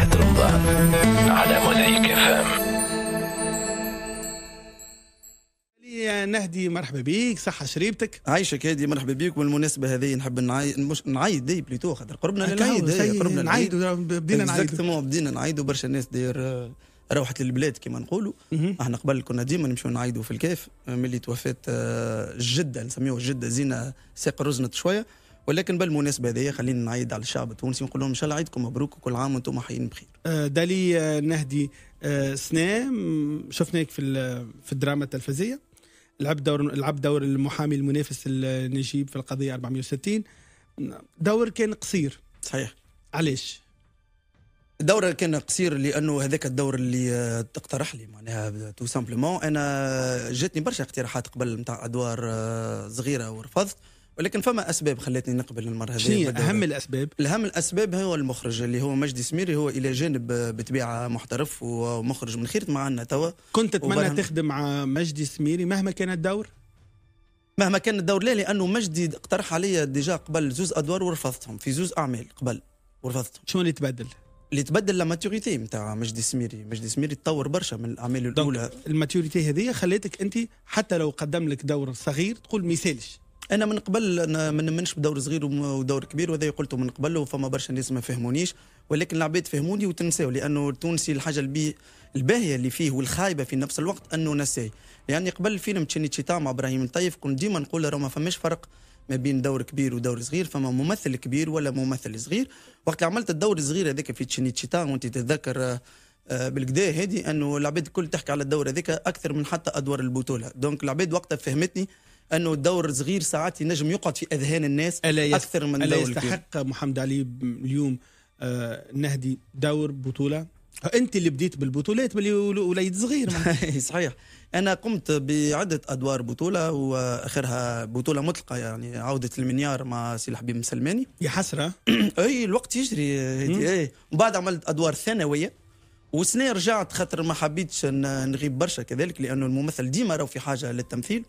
صباحة رمضان على موزايك FM. نهدي مرحبا بيك، صحة شريبتك. عايشك هادي، مرحبا بيك. والمناسبة هذه نحب نعيد دي بليتو خاطر قربنا للعيد. قربنا نعيد، بدينا نعيد وبرشا ناس داير روحت للبلاد كما نقولوا. احنا قبل كنا ديما نمشيو نعيدوا في الكاف ملي توفات الجدة، نسميوها الجدة زينة ساق رزنت شوية، ولكن بالمناسبة هذه خلينا نعيد على الشعب التونسي ونقول لهم ان شاء الله عيدكم مبروك وكل عام وانتم حيين بخير. دالي نهدي سنة شفناك في الدراما التلفزية، لعب دور المحامي المنافس النجيب في القضية 460. دور كان قصير صحيح. علاش؟ الدور كان قصير لانه هذاك الدور اللي تقترح لي معناها تو سامبلومون. انا جاتني برشا اقتراحات قبل نتاع ادوار صغيره ورفضت، ولكن فما اسباب خلتني نقبل المره هذه. شنو اهم الاسباب؟ اهم الاسباب هو المخرج اللي هو مجدي سميري، هو الى جانب بطبيعه محترف ومخرج من خيرة معنا توا. كنت تتمنى تخدم مع مجدي سميري مهما كان الدور؟ مهما كان الدور لا، لانه مجدي اقترح علي ديجا قبل زوز ادوار ورفضتهم في زوز اعمال قبل ورفضتهم. شنو اللي تبدل؟ اللي تبدل الماتوريتي نتاع مجدي سميري تطور برشا من الاعمال الاولى. الماتوريتي هذه خليتك انت حتى لو قدم لك دور صغير تقول ما يسالش. انا من قبل انا ما نمنش بدور صغير ودور كبير، وهذا قلته من قبل وفما برشا ناس ما فهمونيش، ولكن العباد فهموني وتنساو، لانه التونسي الحاجه الباهيه اللي فيه والخايبه في نفس الوقت انه نساي. يعني قبل فيلم تشينيتشيتا مع ابراهيم الطيف كنت ديما نقول راه ما فماش فرق ما بين دور كبير ودور صغير، فما ممثل كبير ولا ممثل صغير. وقت اللي عملت الدور الصغير هذاك في تشينيتشيتا وانت تتذكر بالكدا هذه انه العباد الكل تحكي على الدور هذاك اكثر من حتى ادوار البطوله. دونك العباد وقتها فهمتني انه الدور صغير ساعات ينجم يقعد في اذهان الناس اكثر من دور كبير. يستحق محمد علي اليوم نهدي دور بطوله؟ انت اللي بديت بالبطولات باللي وليد صغير. صحيح. انا قمت بعده ادوار بطوله واخرها بطوله مطلقه، يعني عوده المنيار مع سي الحبيب مسلماني. يا حسره. اي الوقت يجري اي. وبعد عملت ادوار ثانويه وسنه رجعت خاطر ما حبيتش نغيب برشا كذلك، لانه الممثل ديما راهو في حاجه للتمثيل.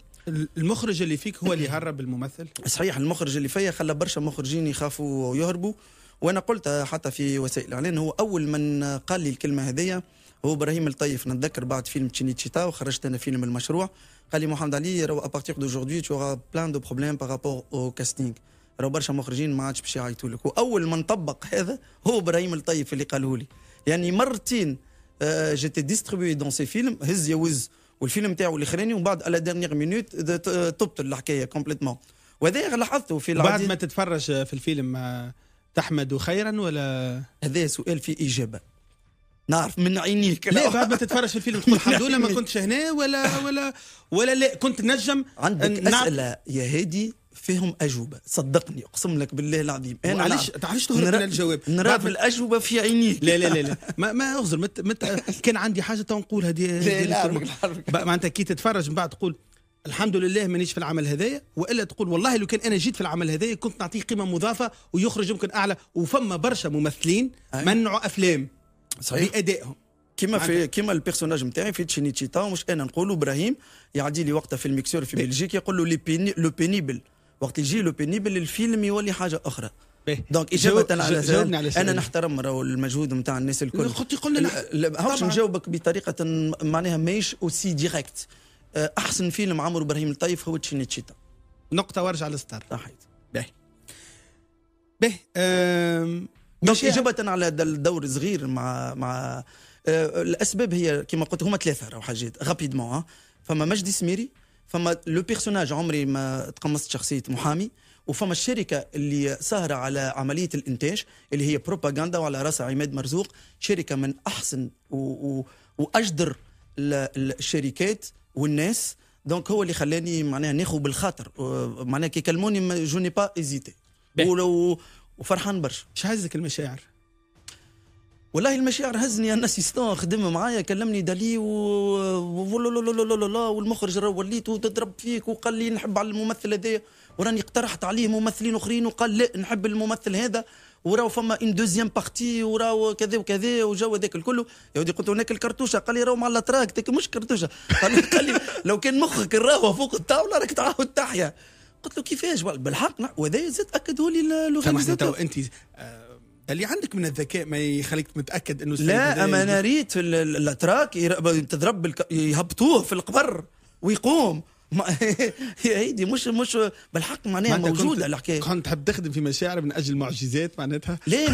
المخرج اللي فيك هو اللي هرب الممثل؟ صحيح. المخرج اللي فيا خلى برشا مخرجين يخافوا ويهربوا، وانا قلت حتى في وسائل الاعلان هو اول من قال لي الكلمه هذيا هو ابراهيم الطيف. نتذكر بعد فيلم تشينيتشيتا وخرجت انا فيلم المشروع، قال لي محمد علي راهو ابارتيغ دوجوردي تو اورا بلان دو بروبليم بارابور او كاستينغ، راهو برشا مخرجين ما عادش باش يعيطوا لك. واول من طبق هذا هو ابراهيم الطيف اللي قاله لي. يعني مرتين جيتي ديستريبيوي دون سي فيلم، هز يوز والفيلم نتاعو الاخراني، ومن بعد على ديرنيير مينوت طبت الحكايه كومبليتمون. وهذا لاحظته في بعد ما تتفرج في الفيلم تحمد خيرا ولا؟ هذا سؤال فيه اجابه نعرف من عينيك. لا بعد ما تتفرج في الفيلم تقول الحمد لله ما كنتش هنا ولا لا كنت نجم. عندك اسئله يا هادي فيهم اجوبه، صدقني اقسم لك بالله العظيم. انا علاش تهرب من الجواب؟ نرى في الاجوبه في عينيك. لا ما اغزر كان عندي حاجه تنقول هذه معناتها كي تتفرج من بعد تقول الحمد لله مانيش في العمل هذايا، والا تقول والله لو كان انا جيت في العمل هذايا كنت نعطيه قيمه مضافه ويخرج يمكن اعلى. وفما برشا ممثلين منعوا افلام صحيح بادائهم كيما البيرسوناج نتاعي في تشينيتشيتا. مش انا نقول ابراهيم يعدي لي وقتها في الميكسور في بلجيك يقول له لو بينيبل، وقت يجي لو بينيبل الفيلم يولي حاجه اخرى. دونك اجابه على انا نحترم المجهود نتاع الناس الكل. خطي قلنا لا نجاوبك بطريقه معناها ماهيش اوسي ديريكت. احسن فيلم عمرو ابراهيم الطيف هو تشينيتشيتا. نقطه وارجع للستار. صحيح. باهي دونك اجابه على الدور الصغير مع الاسباب هي كما قلت هما ثلاثه راهو حاجات غابيدمون. فما مجدي سميري، فما لو بيرسوناج عمري ما تقمصت شخصيه محامي، وفما الشركه اللي ساهره على عمليه الانتاج اللي هي بروباغندا وعلى راسها عماد مرزوق، شركه من احسن واجدر الشركات والناس. دونك هو اللي خلاني معناها ناخذ بالخاطر، معناها كي كلموني جو ني با ايزيتي وفرحان برشا. ايش هزك المشاعر؟ والله المشاعر هزني الناس يستوى خدم معايا كلمني دالي والمخرج راه وليت وتضرب فيك وقال لي نحب على الممثل هذايا، وراني اقترحت عليه ممثلين اخرين وقال لا نحب الممثل هذا، وراو فما ان دوزيام بارتي وراو كذا وكذا وجو هذاك الكل. يا ودي قلت له هناك الكرتوشه، قال لي راهو مع الاتراك مش كرتوشه. قال لي لو كان مخك راهو فوق الطاوله راك تعاود تحيا. قلت له كيفاش بالحق وهذا زاد اكدوا لي لو انت اللي عندك من الذكاء ما يخليك متاكد انه لا اما انا ريت في الاتراك تضرب يهبطوه في القبر ويقوم هي هيدي مش بالحق معناها موجوده الحكايه. كنت تحب تخدم في مشاعر من اجل معجزات معناتها؟ ليه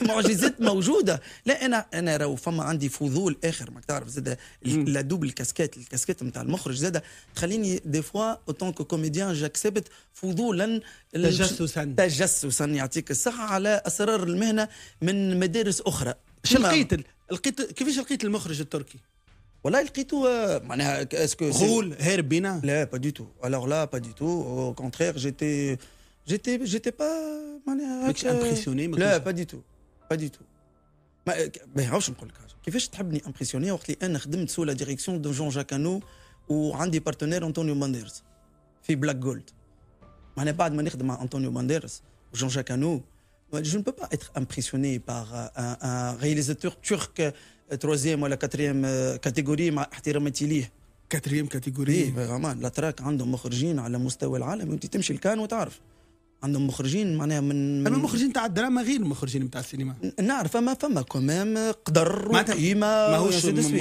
معجزات موجوده. لا انا راهو فما عندي فضول اخر ما تعرف زاد لا دوبل الكاسكيت نتاع المخرج زاد تخليني دي فوا اوتون كو كوميديان جاكسبت فضولا تجسسا يعطيك الصحه على اسرار المهنه من مدارس اخرى. شو لقيت كيفاش لقيت المخرج التركي؟ والله لقيتو معناها اسكو غول هارب بينا؟ لا با دي تو. الوغ لا با دي تو او كونترير جيتي با معناها ماكش امبرسيوني؟ لا با دي تو ما نعرفش نقول لك حاجه. كيفاش تحبني امبرسيوني وقت اللي انا خدمت سو لا ديريكسيون دو جون جاكانو وعندي بارتنير انطونيو بانديرس في بلاك جولد. معناها بعد ما نخدم مع انطونيو بانديرس وجون جاكانو je ne peux pas être impressionné par un réalisateur turc troisième ولا quatrième catégorie مع احتراماتي ليه. كاتريام كاتيجوري فهمان الاتراك عندهم مخرجين على مستوى العالم وانت تمشي الكان وتعرف عندهم مخرجين معناها من اما المخرجين تاع الدراما غير المخرجين نتاع السينما. نعرف فما كمان قدر وقيمه.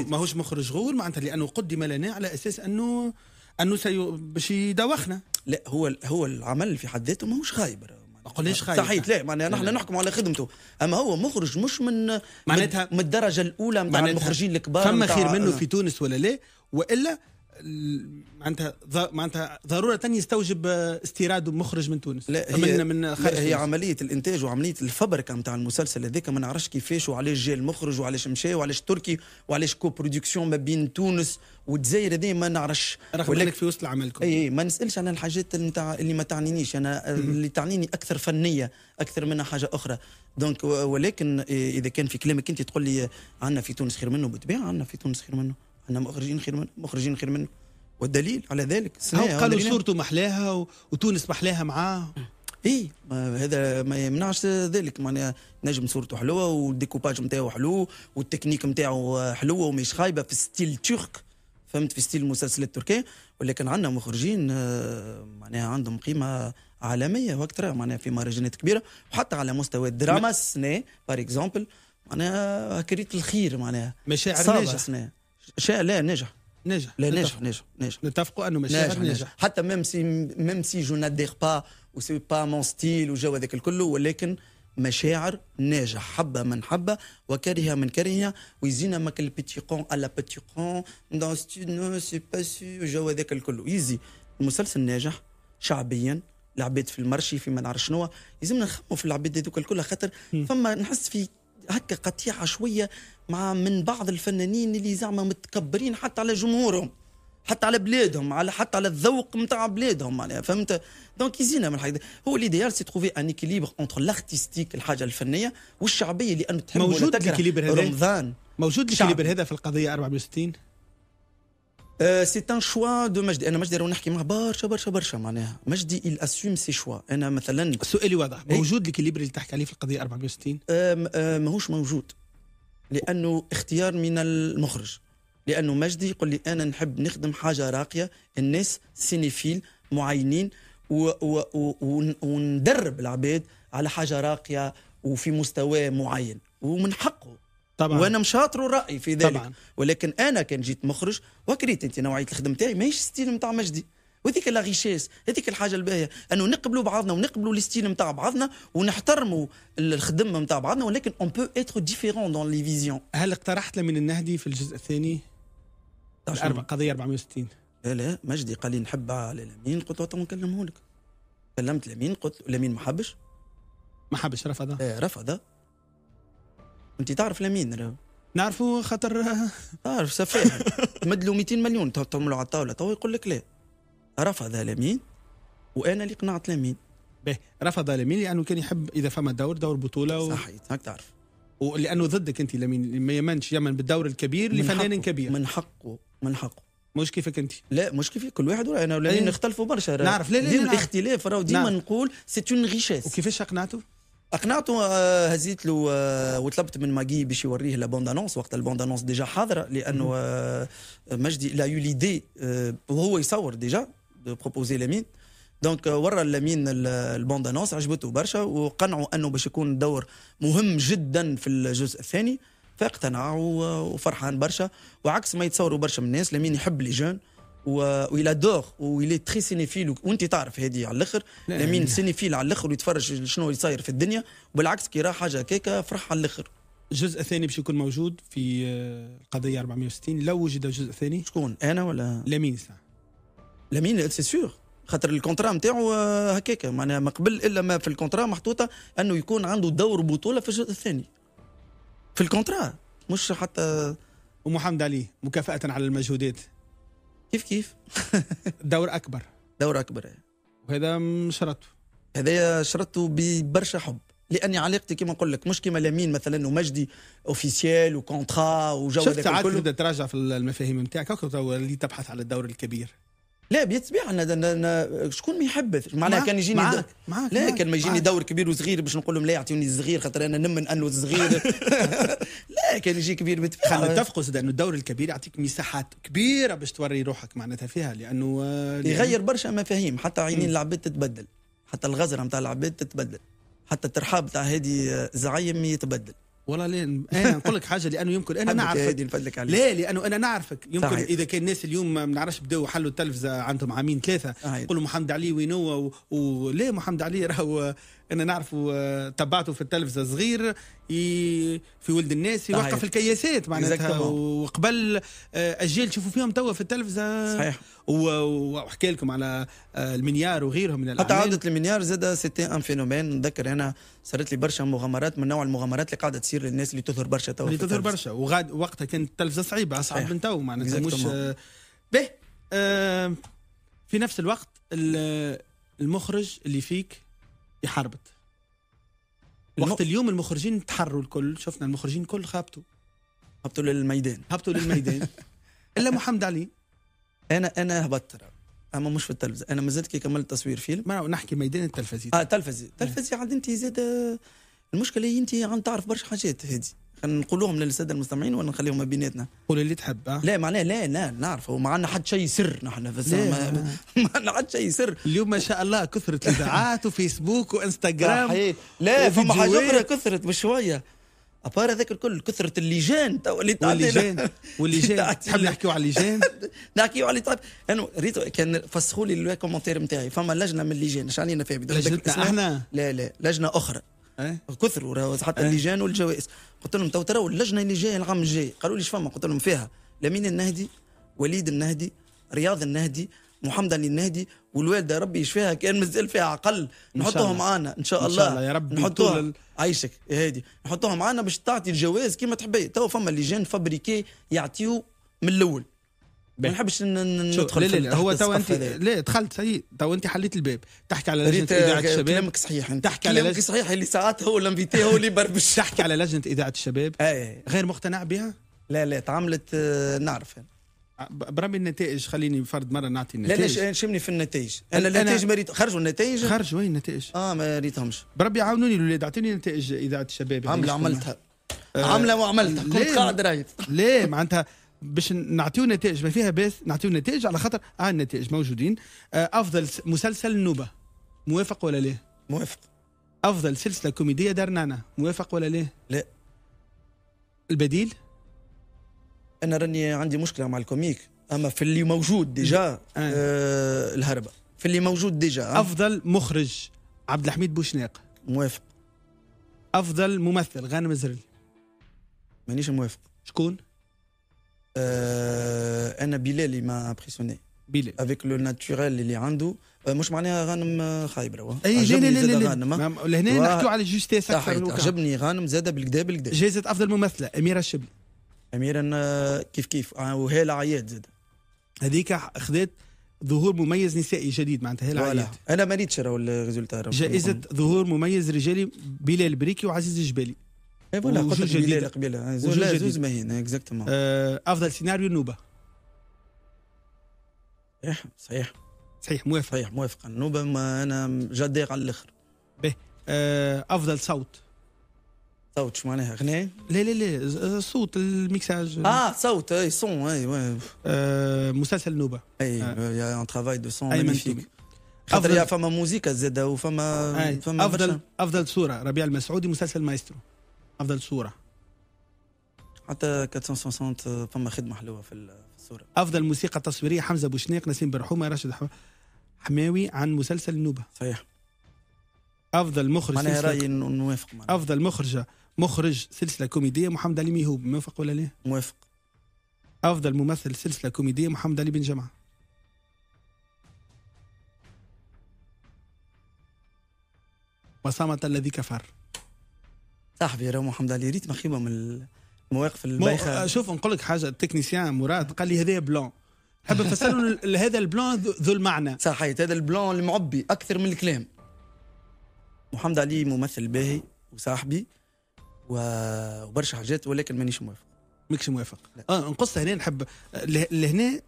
ماهوش مخرج غول معناتها لانه قدم لنا على اساس انه باش يدوخنا. لا هو العمل في حد ذاته ماهوش خايب. ما قلناش خايب صحيح. لا معناها نحن نحكم على خدمته اما هو مخرج مش من معناتها من الدرجه الاولى نتاع المخرجين الكبار. فما خير منه في تونس ولا لا؟ والا معناتها ضروره يستوجب استيراد مخرج من تونس؟ لا هي عمليه الانتاج وعمليه الفبركه نتاع المسلسل هذاك ما نعرفش كيفاش وعلاش جا المخرج وعلاش مشى وعلاش تركي وعلاش كو برودكسيون ما بين تونس والجزائر هذه ما نعرفش. ولكن في وسط عملكم اي ما نسالش عن الحاجات نتاع اللي ما تعنينيش انا اللي تعنيني اكثر فنيه اكثر منها حاجه اخرى. دونك ولكن اذا كان في كلامك انت تقول لي عندنا في تونس خير منه بالطبيعه عندنا في تونس خير منه عندنا مخرجين خير منه والدليل على ذلك قالوا صورته محلاها وتونس محلاها معاه. اي هذا ما يمنعش ذلك معناها نجم صورته حلوه والديكوباج نتاعو حلو والتكنيك نتاعو حلوه ومش خايبه في ستيل ترك فهمت في ستيل المسلسلات التركيه. ولكن عندنا مخرجين معناها عندهم قيمه عالميه واكثر معناها في مهرجانات كبيره وحتى على مستوى الدراما السنه بار اكزومبل معناها كريت الخير معناها مشاعر ناجح. لا ناجح نتفقوا انه مشاعر ناجح. حتى ميم سي جو نادير با و سي با مون ستيل وجو هذاك الكل ولكن مشاعر ناجح. حبه من حبه وكره من كره ويزينا ماك البيتي قون على بيتي قون دون ستو سي با سي وجو هذاك الكل يزي المسلسل ناجح شعبيا العباد في المرشي في ما نعرف شنو يلزمنا نخموا في العباد هذوك الكل خاطر فما نحس في هكا قطيعه شويه مع من بعض الفنانين اللي زعما متكبرين حتى على جمهورهم حتى على بلادهم حتى على الذوق نتاع بلادهم معناها فهمت. دونك يزينا من الحاجه هو ليديال سي تروفي ان اكيليبر اونتر لارتستيك الحاجه الفنيه والشعبيه لانه تحب موجود الكيليبر هذا رمضان موجود الكيليبر هذا في القضيه 64. سي ان شوا دو مجدي. انا مجدي راه نحكي معاه برشا معناها مجدي il assume ses choix. انا مثلا سؤالي واضح موجود الكيليبر اللي تحكي عليه في القضيه 64؟ ماهوش موجود لانه اختيار من المخرج لانه مجدي يقول لي انا نحب نخدم حاجه راقيه الناس سينيفيل معينين وندرب العباد على حاجه راقيه وفي مستوى معين ومن حقه طبعا وانا مشاطر الراي في ذلك طبعا. ولكن انا كان جيت مخرج وكريت انت نوعيه الخدمه تاعي ماهيش ستيل نتاع مجدي وهذيك لا غيشيس هذيك الحاجه الباهيه انه نقبلوا بعضنا ونقبلوا الستيل نتاع بعضنا ونحترموا الخدمه نتاع بعضنا ولكن اون بو اتر ديفيرون دون لي فيزيون. هل اقترحت لمن النهدي في الجزء الثاني قضيه 64؟ لا مجدي قال لي نحب على لامين قلت له نكلمه لك كلمت لامين قلت لامين ما حبش رفض رفض. انت تعرف لامين نعرفه خاطر تعرف سفاح مدلو 200 مليون تعملوا على الطاوله تو يقول لك لا رفض لامين وانا اللي قنعت لامين. به رفض لامين لانه كان يحب اذا فما دور بطوله صحيح هاك تعرف ولانه ضدك انت لامين ما يمنش يمن بالدور الكبير لفنان كبير من حقه مش كيفك انت. لا مش كيفي كل واحد انا ولامين نختلفوا برشا نعرف لا الاختلاف راهو ديما نقول سي اون ريشيس. وكيفاش اقنعته هزيت له وطلبت من ماجي باش يوريه لا بوند انونس وقت البوند انونس ديجا حاضره لانه مجدي لا يو ليدي وهو يصور ديجا دو بروبوزي لامين دونك ورا لامين البوند انونس عجبته برشا وقنعوا انه باش يكون دور مهم جدا في الجزء الثاني، فاقتنع وفرحان برشا. وعكس ما يتصوروا برشا من الناس، لامين يحب لي جون ويلا دور ويلي تري سينيفيل، وانت تعرف هذه على الاخر. لامين سينيفيل على الاخر ويتفرج شنو يصير في الدنيا، وبالعكس كي راه حاجه هكاكا فرح على الاخر. الجزء الثاني باش يكون موجود في القضيه 460 لو وجد الجزء الثاني. شكون انا ولا لامين؟ ساعه لامين سي سور، خاطر الكونترا نتاعو هكاكا معناها ما قبل الا ما في الكونترا محطوطه انه يكون عنده دور بطوله في الجزء الثاني في الكونترا، مش حتى. ومحمد علي مكافاه على المجهودات كيف دور اكبر. دور اكبر، وهذا شرطه، هذايا شرطته ببرشا حب، لاني علاقتي كما نقول لك مش كما لامين مثلا ومجدي اوفيسيال وكونترا وجو هذاك كله. شفت ساعات تبدا تراجع في المفاهيم نتاعك اللي تبحث على الدور الكبير. لا بيتبيع انا شكون ما يحب معناها كان يجيني معاك لا كان ما يجيني دور كبير وصغير باش نقول لهم لا يعطيوني الصغير خاطر انا نمن انه الصغير لا كان يجي كبير بتبيع. خلينا نتفقوا انه الدور الكبير يعطيك مساحات كبيره باش توري روحك معناتها فيها، لانه يغير برشا مفاهيم، حتى عينين العباد تتبدل، حتى الغزره نتاع العباد تتبدل، حتى الترحاب تاع هذه الزعايم يتبدل. والله ليه انا نقول لك حاجه، لانه يمكن انا نعرفك. لا لانه انا نعرفك يمكن صحيح. اذا كان الناس اليوم ما نعرفش بداوا حلوا التلفزه عندهم عامين ثلاثه يقولوا محمد علي وينو وليه محمد علي راهو انا نعرفه تبعته في التلفزه صغير في ولد الناس يوقف الكياسات معناتها، وقبل اجيال تشوفوا فيهم توا في التلفزه صحيح. وحكي لكم على المنيار وغيرهم من الاعمال. حتى عوده المنيار زاد سيتي ان فينومين. نذكر انا صارت لي برشا مغامرات من نوع المغامرات اللي قاعده تصير للناس اللي تظهر برشا توا، اللي تظهر برشا وغاد وقتها كانت التلفزه صعيبه اصعب من تو معناتها مش به. في نفس الوقت المخرج اللي فيك يحاربت وقت اليوم المخرجين تحروا الكل، شفنا المخرجين الكل هبطوا للميدان الا محمد علي. انا هبطت اما مش في التلفزه، انا مازلت كي كملت تصوير فيلم. ما نحكي ميدان التلفزي. تلفزي عاد انت زاد المشكله انت عم تعرف برشا حاجات هذه، خلينا نقولوهم للساده المستمعين ولا نخليهم ما بيناتنا. قول اللي تحب. لا معناه لا نعرف، وما عندنا حد شيء سر نحن ما عندنا حد شيء سر. اليوم ما شاء الله كثرت الاذاعات وفيسبوك وانستغرام. لا فما حاجه اخرى كثرت بشويه ابار هذاك الكل، كثرة اللجان تو اللي واللجان تحب نحكيو على اللجان. نحكيو على طيب انا ريتو كان فسخوا لي الكومنتير نتاعي، فما لجنه من اللجان اش علينا فيها لجنتنا احنا؟ لا لجنه اخرى كثروا حتى اللجان والجوائز. قلت لهم ترى اللجنه اللي جايه العام الجاي، قالوا لي ايش فما؟ قلت لهم فيها لامين النهدي، وليد النهدي، رياض النهدي، محمد علي النهدي، والوالده ربي يشفيها كان مازال فيها عقل، نحطوهم معانا ان شاء الله يا رب. نحطوها عايشك يا هادي، نحطوها معانا باش تعطي الجواز كيما تحبي. تو فما لجان فابريكي يعطيو من الاول، ما نحبش ندخل. لا هو تو انت لا دخلت سيء، تو انت حليت الباب تحكي على لجنه اذاعه الشباب. كلامك صحيح، تحكي على كلامك صحيح اللي ساعات هو الانفيتي هو اللي بربش. تحكي على لجنه اذاعه الشباب غير مقتنع بها؟ لا تعاملت نعرف برامي النتائج. خليني فرد مره نعطي النتائج. لا شمني في النتائج. انا النتائج ما ريت خرجوا النتائج. خرجوا وين النتائج؟ ما ريتهمش. بربي عاونوني الاولاد، اعطوني نتائج اذاعه الشباب. عملتها كنت قاعد رايت. ليه معناتها باش نعطيو نتائج ما فيها باس، نعطيو نتائج على خاطر النتائج موجودين. افضل مسلسل النوبه موافق ولا ليه؟ موافق. افضل سلسله كوميديه درنانه موافق ولا ليه؟ لا. البديل؟ انا راني عندي مشكله مع الكوميك، اما في اللي موجود ديجا الهربه في اللي موجود ديجا. افضل مخرج عبد الحميد بوشناق موافق. افضل ممثل غانم الزرلي مانيش موافق. شكون؟ انا بلالي ما امبرسيوني بلال افيك لو ناتوريل اللي عنده. مش معناها غانم خايبره. اي لا لهنا نحكيو على جوستيس اكثر. عجبني غانم زاده بالكدا. جائزه افضل ممثله اميره الشبلي. أميرا كيف وهالة عياد زاد هذيك خذت ظهور مميز نسائي جديد معناتها هالة عياد. انا ما ريتش راهو الريزولتا. جائزة ظهور مميز رجالي بلال بريكي وعزيز الجبالي. فوالا قلت بلال قبيله زوز ماهين اكزاكتومون. افضل سيناريو النوبة. صحيح موافق. النوبة ما انا جديق على الاخر. به افضل صوت شو معناها غناء؟ لا صوت الميكساج. صوت اي سون اي مسلسل النوبة. اي ان ترافاي دو سون مانيفيك. خاطر يا فما موسيقى زاده وفما افضل صوره ربيع المسعودي مسلسل مايسترو. افضل صوره حتى 460 فما خدمه حلوه في الصوره. افضل موسيقى تصويريه حمزه بوشناق، نسيم برحومه، راشد حماوي عن مسلسل النوبه. صحيح. افضل مخرج انا رايي نوافق معنا. افضل مخرج سلسله كوميديه محمد علي ميهوب، موافق ولا لا؟ موافق. افضل ممثل سلسله كوميديه محمد علي بن جمعه. وصامت الذي كفر. صاحبي راه محمد علي ريت مخيبه من المواقف البايخه. شوف نقول لك حاجه، التكنيسيان مراد قال لي هذا بلان، حب نفسر هذا البلان ذو المعنى. صحيت، هذا البلان المعبي اكثر من الكلام. محمد علي ممثل باهي وصاحبي وبرشا حاجات، ولكن مانيش موافق. ماكش موافق؟ نقص هنا نحب لهنا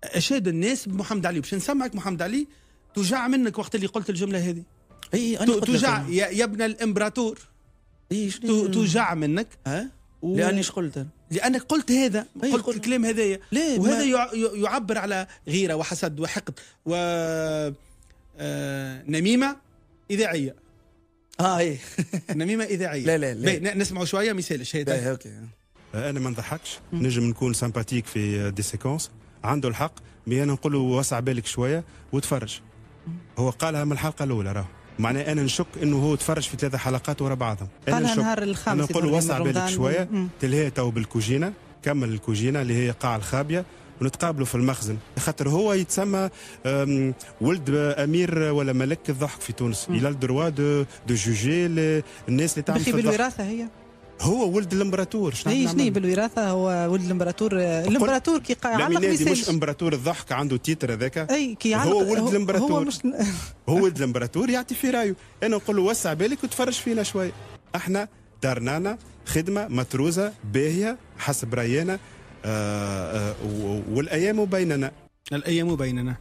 اشاد الناس بمحمد علي، باش نسمعك محمد علي توجع منك وقت اللي قلت الجمله هذه. اي انا توجع يا ابن الامبراطور. اي توجع منك. لاني قلت لانك قلت هذا، قلت الكلام هذايا، وهذا يعبر على غيره وحسد وحقد و نميمه اذاعيه. اي نميمه اذاعيه. لا نسمعوا شويه مثالش هذا. اوكي. انا ما نضحكش، نجم نكون سامباتيك في دي سيكونس، عنده الحق، مي انا نقول له وسع بالك شويه وتفرج. هو قالها من الحلقه الاولى، راه معناه انا نشك انه هو تفرج في 3 حلقات ورا بعضهم. قالها النهار الخامس. انا نقول له وسع بالك شويه، تلهي تو بالكوجينه، كمل الكوجينه اللي هي قاع الخابيه، ونتقابلوا في المخزن، خاطر هو يتسمى ولد امير ولا ملك الضحك في تونس. الى الدروا دو جوجي الناس اللي تعمل في الضحك. بالوراثه هي هو ولد الامبراطور. شنو بالوراثه؟ هو ولد الامبراطور كي علق مش امبراطور الضحك، عنده تيتر هذاك. اي كي هو ولد الامبراطور. هو ولد الامبراطور يعطي في رايه. انا نقول له وسع بالك وتفرج فينا شوي. احنا دارنانا خدمه متروزه باهيه حسب راينا، والايام بيننا. الايام بيننا.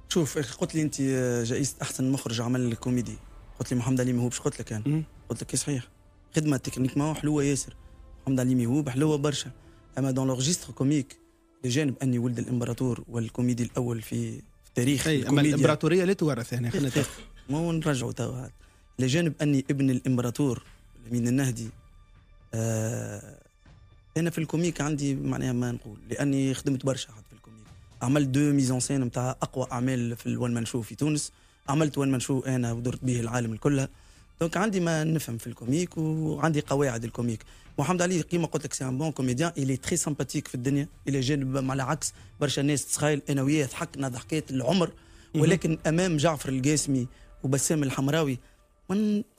شوف قلت لي انت جائزه احسن مخرج عمل كوميدي، قلت لي محمد علي ميهوب. قلت لك انا قلت لك صحيح، خدمه تكنيك ما حلوه ياسر. محمد علي ميهوب حلوه برشا، اما دون لوغيستر كوميك بجانب اني ولد الامبراطور والكوميدي الاول في تاريخ الكوميديا. اما الامبراطوريه لا تورث هنا، خلينا ما نرجعوا تو هذا. لجانب اني ابن الامبراطور من النهدي، انا في الكوميك عندي معناها ما نقول، لاني خدمت برشا حتى في الكوميك. عملت 2 ميزون سين نتاع اقوى اعمال في الوان مان شو في تونس، عملت وان مان شو انا ودرت به العالم الكل. دونك عندي ما نفهم في الكوميك وعندي قواعد الكوميك. محمد علي كيما قلت لك سي ان بون كوميديان، الي تري سامباتيك في الدنيا، الى جانب على عكس برشا ناس تخيل انا وياه ضحكنا ضحكات العمر، ولكن امام جعفر القاسمي وبسام الحمراوي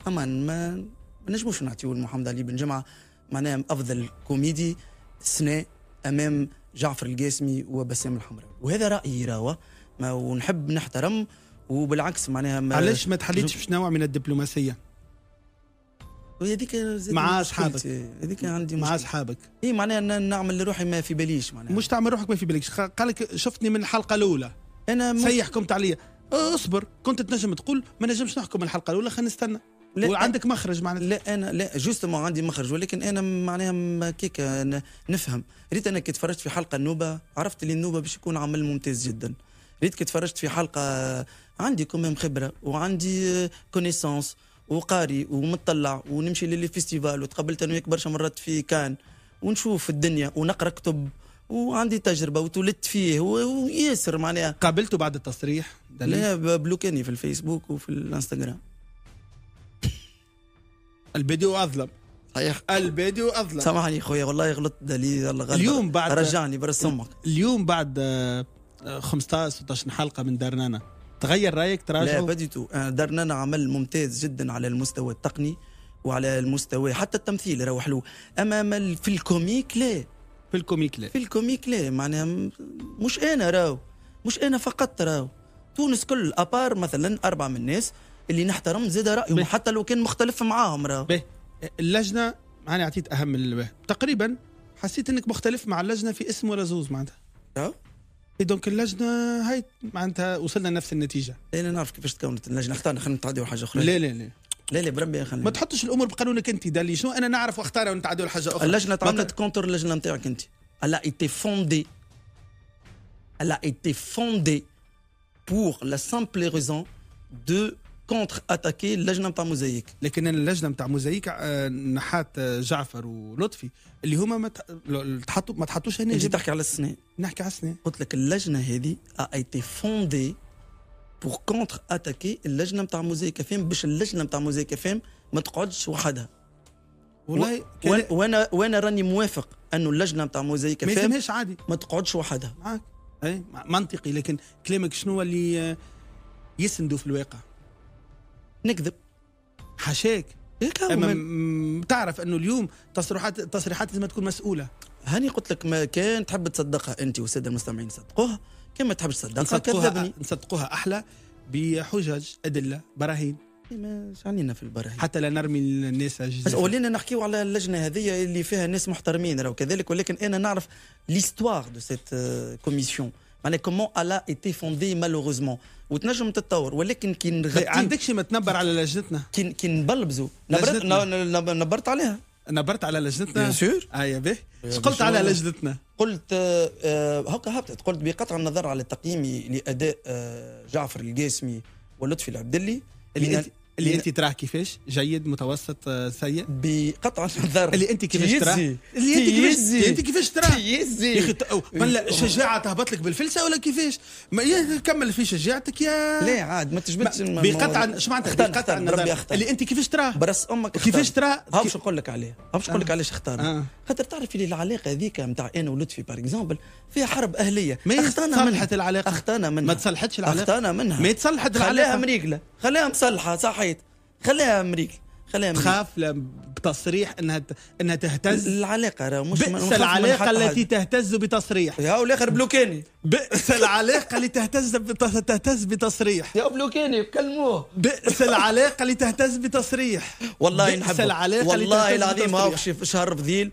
ما نجموش نعطيو محمد علي بن جمعه معناها افضل كوميدي السنه امام جعفر القاسمي وبسام الحمراوي. وهذا رايي راهو، ونحب نحترم، وبالعكس معناها علاش ما تحليتش في نوع من الدبلوماسيه هذيك مع اصحابك؟ هذيك عندي مع اصحابك. اي معناها نعمل لروحي ما في باليش، معناها مش تعمل روحك ما في بالكش. قال لك شفتني من الحلقه الاولى انا سيح حكمت عليا. اصبر، كنت تنجم تقول ما نجمش نحكم من الحلقه الاولى، خلينا نستنى. وعندك مخرج معناتها. لا انا لا جوستومون عندي مخرج، ولكن انا معناها كيكا نفهم. ريت انا كي تفرجت في حلقه النوبه عرفت لي النوبه باش يكون عمل ممتاز جدا. ريت كي تفرجت في حلقه عندي كمان خبره وعندي كونيسانس وقاري ومطلع، ونمشي للفيستيفال وتقابلت انا وياك برشا مرات في كان ونشوف الدنيا ونقرا كتب وعندي تجربه وتولدت فيه وياسر معناها. قابلته بعد التصريح؟ لا بلوكاني في الفيسبوك وفي الانستغرام. الفيديو اظلم. صحيح الفيديو اظلم. سامحني خويا والله غلطت دليل الله اليوم بعد رجعني برس امك. اليوم بعد 15 16 حلقه من دارنانا تغير رايك تراجع؟ لا بديتو. دارنانا عمل ممتاز جدا على المستوى التقني وعلى المستوى حتى التمثيل راهو حلو، اما في الكوميك لا. في الكوميك لا. في الكوميك لا معناها مش انا راهو، مش انا فقط راهو، تونس كل ابار مثلا 4 من الناس اللي نحترم زاد رايهم حتى لو كان مختلف معاهم راهو. اللجنه معناها عطيت اهم من تقريبا حسيت انك مختلف مع اللجنه في اسم ولا زوز معناتها. دونك اللجنه هاي معناتها وصلنا لنفس النتيجه. انا نعرف كيفاش تكونت اللجنه، اختارنا خلينا نتعدوا حاجه اخرى. لا لا لا لا لا بربي خلينا ما تحطش الامور بقانونك انت. دالي شنو انا نعرف واختار ونتعدوا لحاجه اخرى. اللجنه تعملت كونتر اللجنه نتاعك انت. Elle a été fondée pour la simple raison de contre-attaquer اللجنه نتاع موزايك. لكن اللجنه نتاع موزايك نحات جعفر ولطفي اللي هما ما تحطوش هنا. انت تحكي على السنه، نحكي على السنه. قلت لك اللجنه هذه a été fondée pour contre-attaquer اللجنه نتاع موزايك فهم، باش اللجنه نتاع موزايك فهم ما تقعدش وحدها. والله وانا راني موافق انه اللجنه نتاع موزايك ما فهم يلزمهاش عادي ما تقعدش وحدها. معاك اي منطقي، لكن كلامك شنو اللي يسندوا في الواقع؟ نكذب حاشاك. تعرف انه اليوم تصريحات لازم تكون مسؤوله. هاني قلت لك ما كان تحب تصدقها انت والساده المستمعين صدقوها، كان ما تحبش تصدقها كذبني. نصدقوها احلى بحجج، ادله، براهين. ما علينا في البراهين حتى لا نرمي الناس بس ولينا نحكيو على اللجنه هذه اللي فيها ناس محترمين راهو كذلك، ولكن انا نعرف ليستوار دو سيت كوميسيون، معناها كومون الا ايتي فوندي مالوروزمون، وتنجم تتطور، ولكن كي نغطي عندك شي ما تنبر على لجنتنا؟ كي نبلبزوا نبرت عليها. نبرت على لجنتنا؟ بيان سور. يا باهي. اش قلت على لجنتنا؟ قلت هكا هبطت، قلت بقطع النظر على تقييمي لاداء جعفر القاسمي ولطفي العبدلي اللي انت تراه كيفاش؟ جيد، متوسط، سيء؟ بقطع النظر اللي انت كيفاش تراه؟ اللي انت كيفاش تراه؟ يا اخي ولا شجاعه تهبط لك بالفلسه ولا كيفاش؟ كمل في شجاعتك يا لا عاد ما تجبدش بقطع. اش معناتها بقطع النظر؟ اللي انت كيفاش تراه؟ برس امك كيفاش تراه؟ باش نقول لك عليه، باش نقول لك علاش اختار. خاطر تعرف اللي العلاقه هذيك نتاع انا ولطفي بار اكزومبل فيها حرب اهليه. ما تصلحت العلاقه، اختانا منها، ما تصلحتش العلاقه، اختانا منها، ما تصلحت العلاقه، خليها مريقله، خليها مصلحه صحيت، خليها مريقله، خليها مريقله. تخاف بتصريح انها تهتز العلاقه، راه مش بئس العلاقه التي تهتز بتصريح. يا والاخر بلوكاني، بئس العلاقه اللي تهتز بتصريح. يا بلوكاني كلموه. بئس العلاقه اللي تهتز بتصريح. والله نحبهم، والله العظيم هاوش في شهر فضيل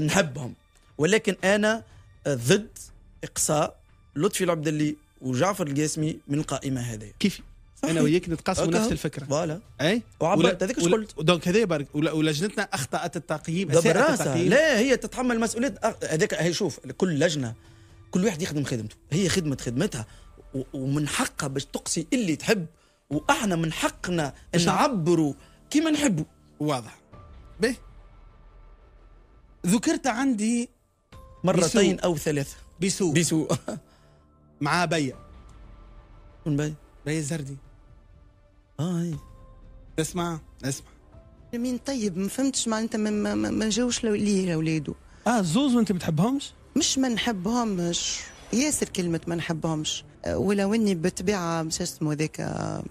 نحبهم، ولكن انا ضد اقصاء لطفي العبدلي وجعفر القاسمي من القائمه هذه. كيف انا وياك نتقاسموا نفس الفكره؟ فوالا اي وعبرت هذيك اش قلت. دونك هذا برك ولجنتنا اخطات التقييم، اساءت التقييم. لا هي تتحمل مسؤوليه هذاك. هي شوف، كل لجنه كل واحد يخدم خدمته، هي خدمتها ومن حقها باش تقصي اللي تحب، واحنا من حقنا ان نعبروا كيما نحبوا. واضح. به ذكرت عندي مرتين بيسو. او ثلاثه بيسو مع بيا. من بيا الزردي. اسمع مين طيب ما فهمتش معناتها ما نجاوش ليه لاولادو. زوز وانت ما تحبهمش؟ مش ما نحبهمش، ياسر كلمه ما نحبهمش، ولو اني بالطبيعه مش اسمه ذاك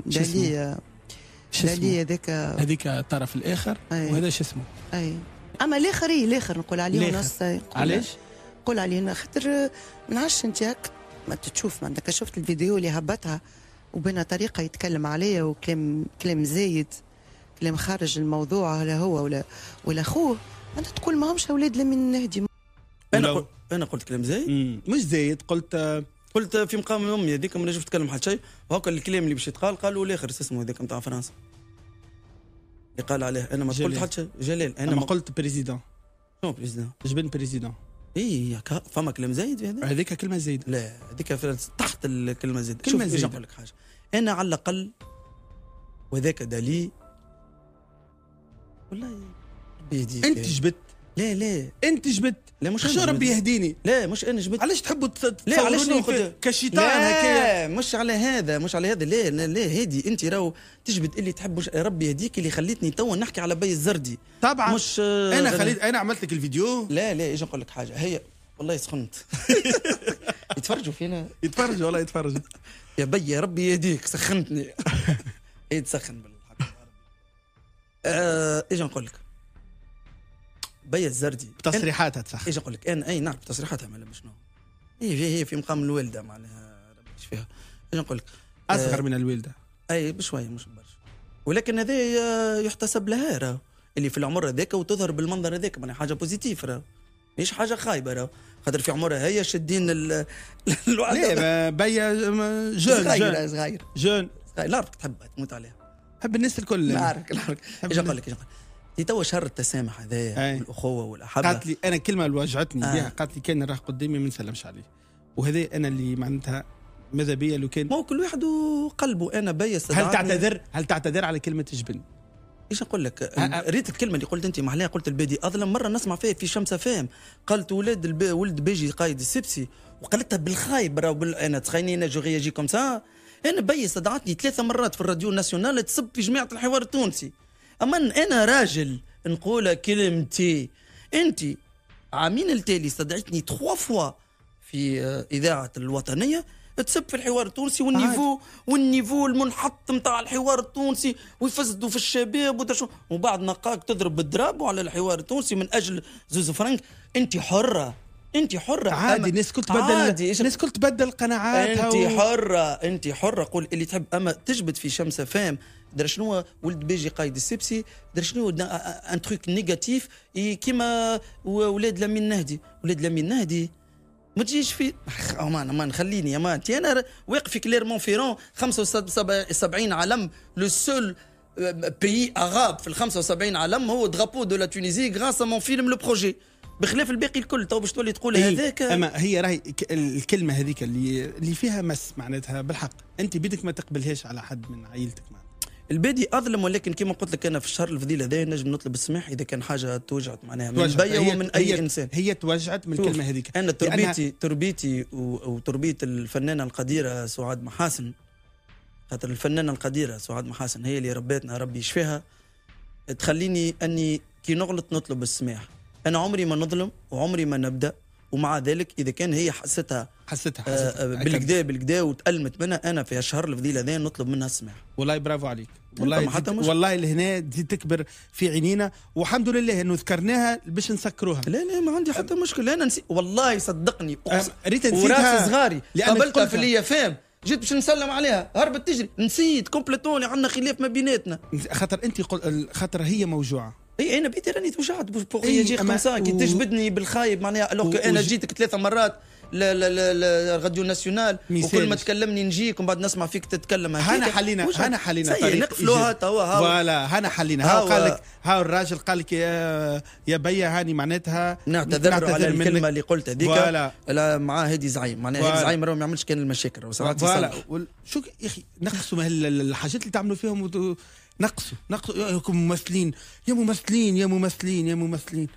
دالي هذيك الطرف الاخر، وهذا شو اسمه؟ اي اما الاخر نقول عليه نص. علاش؟ نقول عليه خاطر ما نعرفش انت ما تشوف، ما عندك شفت الفيديو اللي هبطها وبين طريقه يتكلم عليها وكلام زايد، كلام خارج الموضوع، لا هو ولا اخوه، انت تقول ما همش اولاد لمن نهدي. انا قلت كلام زايد؟ مش زايد، قلت في مقام امي هذيك ما نجمش نتكلم حتى شيء، وهكا الكلام اللي باش يتقال قالوا الاخر اسمه هذاك نتاع فرنسا اللي قال عليه. انا ما قلت حتى شيء. جلال انا ما قلت بريزيدون. شنو بريزيدون؟ جبن بريزيدون. اي فما كلام زايد في هذا؟ هذيك كلمه زايده. لا هذيك تحت الكلمه زايده. شوف باش نقول لك حاجه، انا على الاقل وذاك دالي والله ربي يهديك. انت جبت؟ لا انت جبت؟ لا مش شو ربي يهديني؟ لا مش انا جبت. علاش تحبوا تصوروني كشيطان هكايا؟ مش على هذا لا هادي انت راهو تجبد اللي تحب. ربي يهديك اللي خليتني توا نحكي على بي الزردي. طبعا مش انا عملت لك الفيديو. لا ايش نقول لك حاجه، هي والله سخنت يتفرجوا فينا، يتفرجوا والله يتفرجوا. يا بي ربي يهديك سخنتني. ايه تسخن بالحق. ايش نقول لك، بيا الزردي بتصريحاتها تسخن. ايش نقول لك انا؟ اي نعم بتصريحاتها مالا شنو، هي في مقام الوالده معناها ايش فيها. ايش نقول لك، اصغر من الوالده اي بشويه مش برشا، ولكن هذا يحتسب لها راه اللي في العمر هذاك وتظهر بالمنظر هذاك معناها حاجه بوزيتيف راه مش حاجه خايبه راه، خاطر في عمرها هي شادين لا بيا جون لا تحب تموت عليها، حب الناس الكل. نعرفك ايش نقول لك توا شهر التسامح هذايا والاخوه والاحبه. قالت لي انا الكلمه اللي وجعتني بها، قالت لي كان راه قدامي ما نسلمش عليه، وهذا انا اللي معناتها ماذا بيا لو كان ما هو كل واحد وقلبه. انا بيا هل تعتذر على كلمه جبن؟ ايش نقول لك؟ ريت الكلمه اللي قلت انت محليها، قلت البادي اظلم مره نسمع فيها في شمسه فام، قالت ولد بيجي قايد السبسي وقالتها بالخايب انا تخيلني انا جو رياجي كوم سا. انا بيا استدعتني 3 مرات في الراديو ناسيونال تصب في جماعه الحوار التونسي. اما انا راجل نقول كلمتي. انت عامين التالي استدعتني 3 فوا في اذاعه الوطنيه تسب في الحوار التونسي والنيفو المنحط نتاع الحوار التونسي ويفسدوا في الشباب وبعد نقاك تضرب بالدراب على الحوار التونسي من اجل زوز فرنك. انت حره عادي. الناس كل تبدل قناعاتها انت حره قول اللي تحب. اما تجبد في شمسه فام در شنو ولد بيجي قايد السبسي، در شنو ان تروك نيجاتيف كيما ولاد لمين نهدي ما تجيش في امان خليني يا مان. انا واقف في كليرمون فيرون 75 علم لو سول بيي اغاب في ال 75 علم هو درابو دو لا تونيزي غراس مون فيلم لو بروجي، بخلاف الباقي الكل. تو باش تولي تقول هذاك. اما هي راهي الكلمه هذيك اللي فيها مس معناتها بالحق انت بدك ما تقبلهاش على حد من عائلتك. البادي اظلم، ولكن كما قلت لك انا في الشهر الفضيل هذا نجم نطلب السماح اذا كان حاجه توجعت معناها من بيا ومن اي انسان. هي توجعت من الكلمه هذيك. انا تربيتي وتربيه الفنانه القديره سعاد محاسن، خاطر الفنانه القديره سعاد محاسن هي اللي ربيتنا ربي يشفيها، تخليني اني كي نغلط نطلب السماح. انا عمري ما نظلم وعمري ما نبدا، ومع ذلك اذا كان هي حستها بالكدا وتألمت منها، انا في الشهر الفضيل هذا نطلب منها السماح. والله برافو عليك. والله لهنا دي تكبر في عينينا، والحمد لله انه ذكرناها باش نسكروها. لا ما عندي حتى مشكله. انا والله صدقني ريت نسيتها وراسي صغاري قابلتها في اللي فام، جيت باش نسلم عليها هربت تجري، نسيت كومبليتون عندنا خلاف ما بيناتنا. خاطر انت خاطر هي موجوعه. اي انا بيتي راني توجعت بوغ يجي خمسه كي تجبدني بالخايب معناها الوغ انا جيتك 3 مرات الراديو ناسيونال وكل ما تكلمني نجيك ومن بعد نسمع فيك تتكلم. هنا حلينا طريق نقفلوها توا. ولا هنا حلينا. قال لك الراجل قال لك يا بيا هاني معناتها نعتذر على الكلمه اللي قلت هذيك مع هادي زعيم معناها هادي زعيم راه ما يعملش كان المشاكل فوالا. شو يا اخي نقصوا الحاجات اللي تعملوا فيهم نقصوا يا ممثلين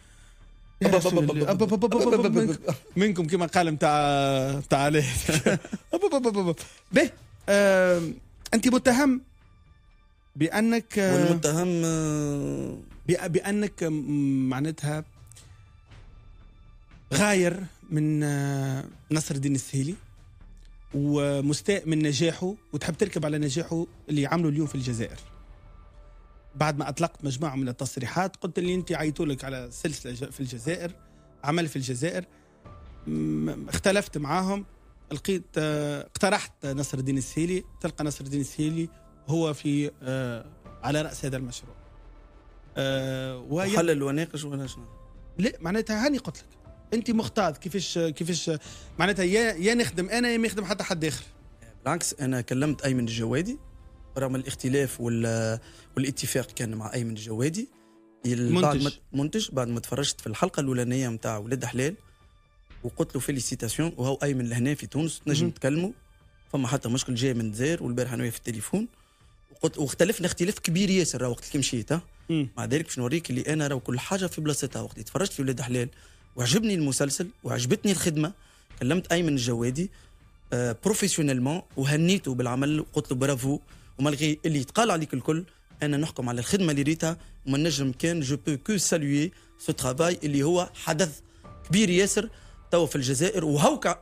منكم كما قال نتاع عليه. به انت متهم بانك والمتهم بانك معناتها غاير من نصر الدين السهيلي ومستاء من نجاحه وتحب تركب على نجاحه اللي عمله اليوم في الجزائر. بعد ما أطلقت مجموعة من التصريحات قلت لي أنت عيطوا لك على سلسلة في الجزائر، عمل في الجزائر، اختلفت معاهم، اقترحت نصر الدين السهيلي، تلقى نصر الدين السهيلي هو في على رأس هذا المشروع. وحلل وناقش ولا شنو؟ لا معناتها هاني قلت لك أنت مختار كيفاش معناتها يا نخدم أنا يا ما يخدم حتى حد آخر. بالعكس أنا كلمت أيمن الجوادي رغم الاختلاف والاتفاق كان مع أيمن الجوادي منتج بعد ما تفرجت في الحلقة الأولانية متاع ولاد حلال وقلت له فيليسيتاسيون وهو أيمن لهنا في تونس نجم نتكلموا فما حتى مشكل جاي من الجزائر والبارح أنا في التليفون وقلت واختلفنا اختلاف كبير ياسر وقت اللي مشيت مع ذلك باش نوريك اللي أنا كل حاجة في بلاصتها. وقت تفرجت في ولاد حلال وعجبني المسلسل وعجبتني الخدمة كلمت أيمن الجوادي بروفيسيونيلمون وهنيته بالعمل وقلت له برافو ومالغي اللي يتقال عليك الكل انا نحكم على الخدمه اللي ريتها وما نجم كان جو بو كو سالوي سو ترافاي اللي هو حدث كبير ياسر توا في الجزائر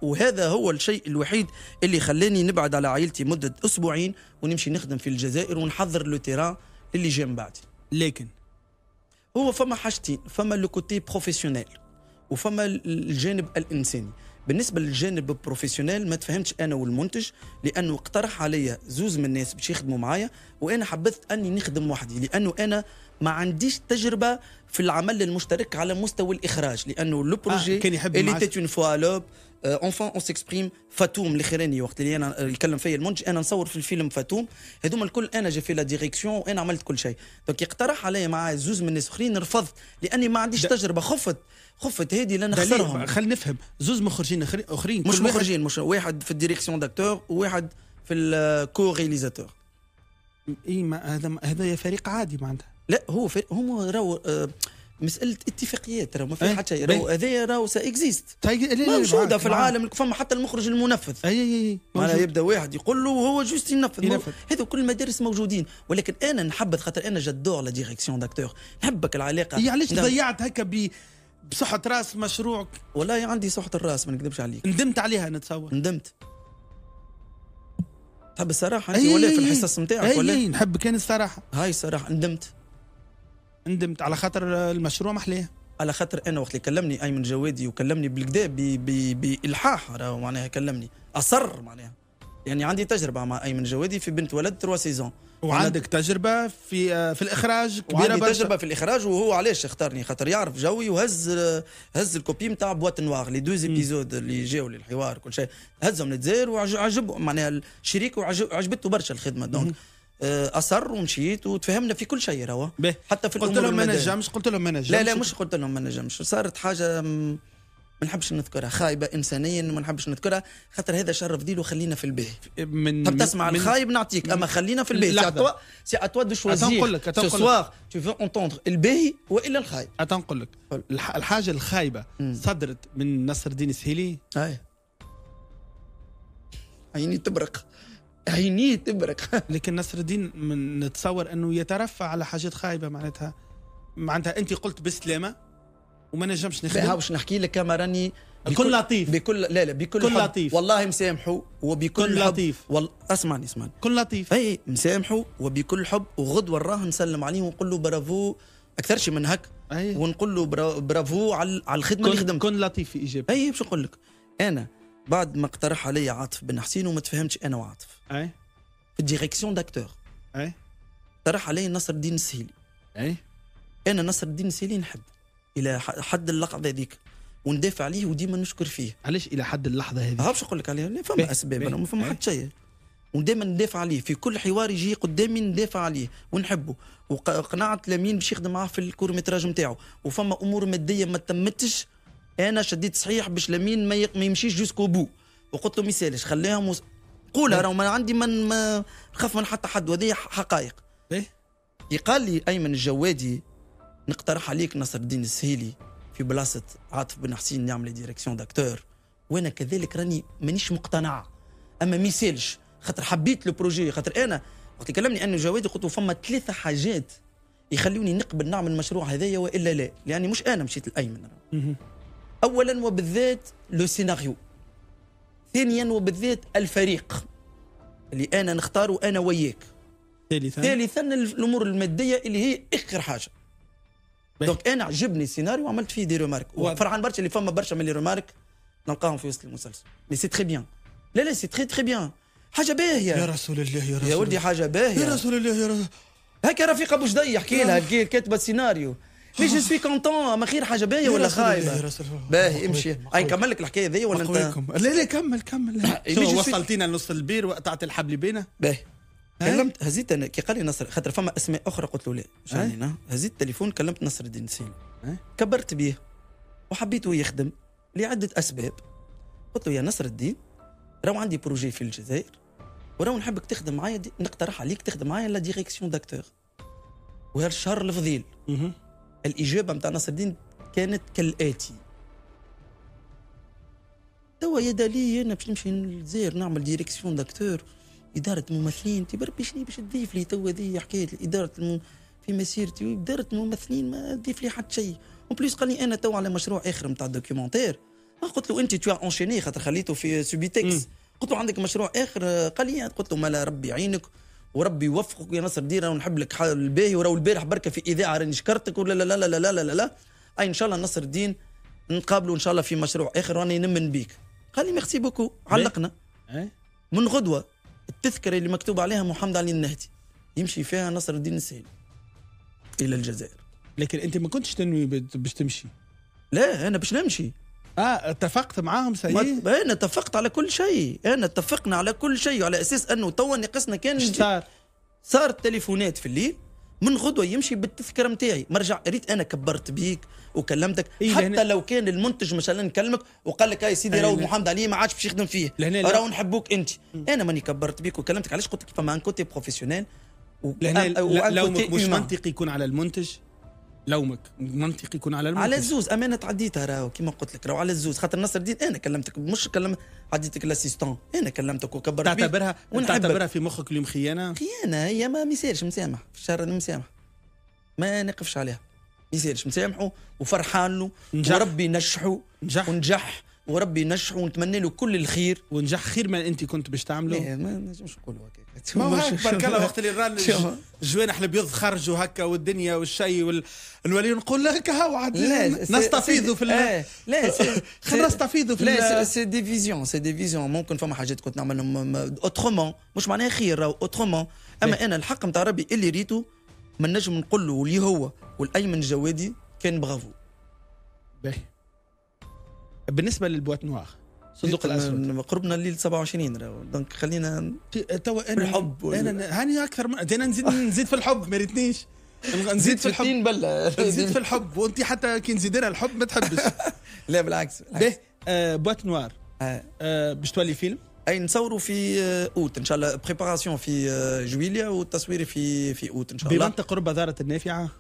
وهذا هو الشيء الوحيد اللي خلاني نبعد على عائلتي مده اسبوعين ونمشي نخدم في الجزائر ونحضر لو تيران اللي جاي من بعدي. لكن هو فما حاجتين، فما لو كوتي بروفيسيونيل وفما الجانب الانساني. بالنسبه للجانب البروفيسيونيل ما تفهمتش انا والمنتج لانه اقترح عليا زوز من الناس باش يخدموا معايا وانا حبذت اني نخدم وحدي لانه انا ما عنديش تجربه في العمل المشترك على مستوى الاخراج، لانه لو بروجي كان يحب اللي تيت اون فوا لوب اونفان اون سيكسبريم فاتوم الاخراني وقت اللي انا نتكلم فيا المنتج، انا نصور في الفيلم فاتوم، هذوما الكل انا جي في لا ديريكسيون وانا عملت كل شيء. دونك يقترح علي مع زوز من الناس اخرين، رفضت لاني ما عنديش تجربه، خفت هذه اللي نخسرهم. خلينا نفهم، زوز مخرجين اخرين، مش مخرجين، مش واحد في الديريكسيون داكتور وواحد في الكو رياليزاتور. اي ما هذا فريق عادي معناتها. لا هو هم راهو مساله اتفاقيات، راهو ما في حتى شيء، راهو هذايا راهو سا اكزيست موجوده في العالم، فما حتى المخرج المنفذ. اي معناها يبدا واحد يقول له وهو جوست ينفذ. هذو كل المدارس موجودين، ولكن انا نحبذ خاطر انا جدور لا ديريكسيون داكتور، نحبك العلاقه. هي علاش ضيعت هكا بصحة راس مشروعك؟ والله عندي صحة الراس ما نكذبش عليك، ندمت عليها نتصور. ندمت. تحب الصراحة انت ولا في الحصص نتاعك ولا؟ نحب كان الصراحة. هاي الصراحة ندمت على خاطر المشروع محليه، على خاطر انا وقت اللي كلمني ايمن جوادي وكلمني بالكدا بالحاح، راهو معناها كلمني اصر معناها، يعني عندي تجربة مع ايمن جوادي في بنت ولد 3 سيزون، وعندك تجربة في الإخراج كبيرة برشا. تجربة في الإخراج، وهو علاش اختارني خاطر يعرف جوي، وهز الكوبي نتاع بوات نوار لي 2 ايبيزود اللي جاوا للحوار كل شيء، هزهم للجزائر وعجبوا معناها الشريك وعجبته برشا الخدمة. دونك اصر ومشيت وتفهمنا في كل شيء راهو، حتى في الامور. قلت لهم ما نجمش. لا مش قلت لهم ما نجمش، صارت حاجة ما نحبش نذكرها، خايبه انسانيا ما نحبش نذكرها، خاطر هذا شرف ديلو، خلينا في الباهي. تحب تسمع الخايب نعطيك، اما خلينا في الباهي. سي اتوا دو شوازير سو سوار تو فو انتوندر الباهي والا الخايب. نقول لك الحاجه الخايبه صدرت من نصر الدين السهيلي. عيني تبرق لكن نصر الدين نتصور انه يترفع على حاجات خايبه، معناتها انت قلت بسلامه وما نجمش نخدم. باش نحكي لك كما راني بكل لطيف، بكل حب لطيف، والله مسامحه وبكل حب لطيف. اسمعني كل لطيف، اي مسامحه وبكل حب، وغدوه راه نسلم عليه ونقول له برافو اكثر شيء من هك، ونقول له برافو على الخدمه اللي خدمت. كن لطيف في اجابه. اي باش نقول لك انا بعد ما اقترح علي عاطف بن حسين وما تفهمتش انا وعاطف في الديريكسيون داكتور، اقترح علي نصر الدين السهيلي. انا نصر الدين السهيلي نحب الى حد اللحظه هذيك وندافع عليه وديما نشكر فيه. علاش الى حد اللحظه هذه؟ باش نقول لك عليها، فما اسباب، انا ما فما حتى شيء، ودائما ندافع عليه في كل حوار يجي قدامي، ندافع عليه ونحبه، وقنعت لمين باش يخدم معاه في الكورمتراج نتاعو، وفما امور ماديه ما تمتش، انا شديت صحيح باش لمين ما يمشيش جوسكو بو، وقلت له ما يسالش خليها قولها، راه ما عندي ما نخاف من حتى حد، وهذه حقائق. يقال لي ايمن الجوادي نقترح عليك نصر الدين السهيلي في بلاصه عاطف بن حسين يعمل ديريكسيون داكتور، وانا كذلك راني مانيش مقتنع، اما ما يسالش خاطر حبيت لو بروجي، خاطر انا وقت كلمني انه جوادي قلت له فما 3 حاجات يخلوني نقبل نعمل المشروع هذايا والا لا، لاني مش انا مشيت الايمن. اولا وبالذات لو سيناريو، ثانيا وبالذات الفريق اللي انا نختاره انا وياك، ثالثا الامور الماديه اللي هي اخر حاجه. دونك انا عجبني السيناريو وعملت فيه دي ريمارك، وفرحان برشا اللي فما برشا من لي ريمارك نلقاهم في وسط المسلسل، مي سي تري بيان. لا سي تري بيان، حاجه باهيه يا رسول الله يا ولدي، حاجه باهيه يا رسول الله يا رسول. هكا رفيقه بوجدي يحكي لها كاتبه السيناريو، مي جو سوي كونتون، اما خير حاجه باهيه ولا خايبه؟ باهي امشي، اي نكمل لك الحكايه ذي ولا انت؟ لا كمل. وصلتينا لنص البير وقطعت الحبل بينا. باهي كلمت، هزيت انا كي قال لي نصر، خاطر فما اسماء اخرى قلت له لا شانينا، هزيت التليفون كلمت نصر الدين السهيلي، كبرت به وحبيته يخدم لعده اسباب. قلت له يا نصر الدين، راهو عندي بروجي في الجزائر، وراهو نحبك تخدم معايا، نقترح عليك تخدم معايا لا ديريكسيون داكتور، وهذا الشهر الفضيل. الاجابه نتاع نصر الدين كانت كالاتي: توا يا دالي انا باش نمشي للجزائر نعمل ديريكسيون داكتور، إدارة ممثلين، بربي شني باش تضيف لي توا هذه حكاية إدارة في مسيرتي، إدارة ممثلين ما تضيف لي حتى شيء. اون بليس قال لي أنا توا على مشروع آخر نتاع دوكيومنتير، قلت له أنت تو أونشيني خاطر خليته في سوبيتكس، قلت له عندك مشروع آخر؟ قال لي، قلت له مالا ربي يعينك وربي يوفقك يا نصر الدين، ونحب لك الباهي، وراو البارح بركة في إذاعة راني شكرتك، ولا لا لا لا لا لا لا لا، أي إن شاء الله نصر الدين نتقابلوا إن شاء الله في مشروع آخر وأنا نمن بيك. قال لي ميرسي بوكو. علقنا من غدوة التذكرة اللي مكتوب عليها محمد علي النهدي يمشي فيها نصر الدين السهيلي إلى الجزائر. لكن انت ما كنتش تنوي باش تمشي. لا انا باش نمشي. اتفقت معاهم سيء. انا اتفقت على كل شيء، انا اتفقنا على كل شيء على اساس انه توا ناقصنا كان صار تليفونات في الليل من غدوه يمشي بالتذكره نتاعي، مرجع ريت انا كبرت بيك وكلمتك حتى لو كان المنتج مثلا كلمك وقال لك يا سيدي راهو محمد علي ما عادش باش يخدم فيه راهو نحبوك انت، انا ماني كبرت بيك وكلمتك علاش قلت لك فما ان كوتي بروفيسيونيل لومك مش منطقي يكون على المنتج، لومك منطقي يكون على المنتج على الزوز امانه عديتها راهو كيما قلت لك راهو على الزوز خاطر نصر الدين انا كلمتك مش عديتك الاسيستون انا كلمتك وكبرت بيك تعتبرها في مخك اليوم خيانه هي ما يصيرش مسامح في الشهر مسامح ما نقفش عليها يصيرش مسامحه وفرحان له وربي ينجحه ونجح وربي ينجحه ونتمنى له كل الخير ونجح خير ما انت كنت باش تعمله. لا ما نجمش نقولوا هكاك ما هو بارك الله وقت اللي رانا الجوانح البيض خرجوا هكا والدنيا والشيء نولي نقول لك هاو عاد نستفيضوا في لا خلينا نستفيضوا في لا سي دي فيزيون ممكن فما حاجات كنت نعملهم اوترومون مش معناها خير راهو اوترومون اما انا الحق نتاع ربي اللي ريته ما نجم نقول له واللي هو والايمن جوادي كان برافو. باهي بالنسبه للبوات نوار صندوق الاسود قربنا الليل 27 راهو دونك خلينا توا انا الحب انا هاني اكثر من انا نزيد في الحب ما ريتنيش نزيد في الحب بلا نزيد في الحب وانت حتى كي نزيد لها الحب ما تحبش. لا بالعكس بوات نوار باش تولي فيلم اي نصوروا في اوت ان شاء الله بريباراسيون في جويليا والتصوير في اوت ان شاء الله بمنطقه قرب دارة النافعه.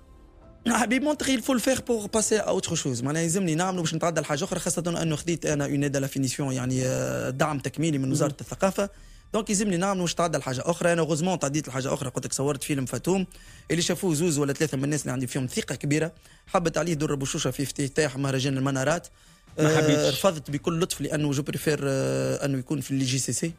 بمنطقي il faut le faire pour passer à autre chose معناها يلزمني نعملوا باش نتعدى لحاجه اخرى خاصه انه خديت انا اون ايد لا فينيسيون يعني دعم تكميلي من وزاره الثقافه دونك يلزمني نعملوا باش نتعدى لحاجه اخرى. انا غوزمون تعديت لحاجه اخرى قلت لك صورت فيلم فاتوم اللي شافوه زوز ولا ثلاثه من الناس اللي عندي فيهم ثقه كبيره حبت عليه در بوشوشه في افتتاح مهرجان المنارات رفضت بكل لطف لانه جو بريفير انه يكون في الجي سي سي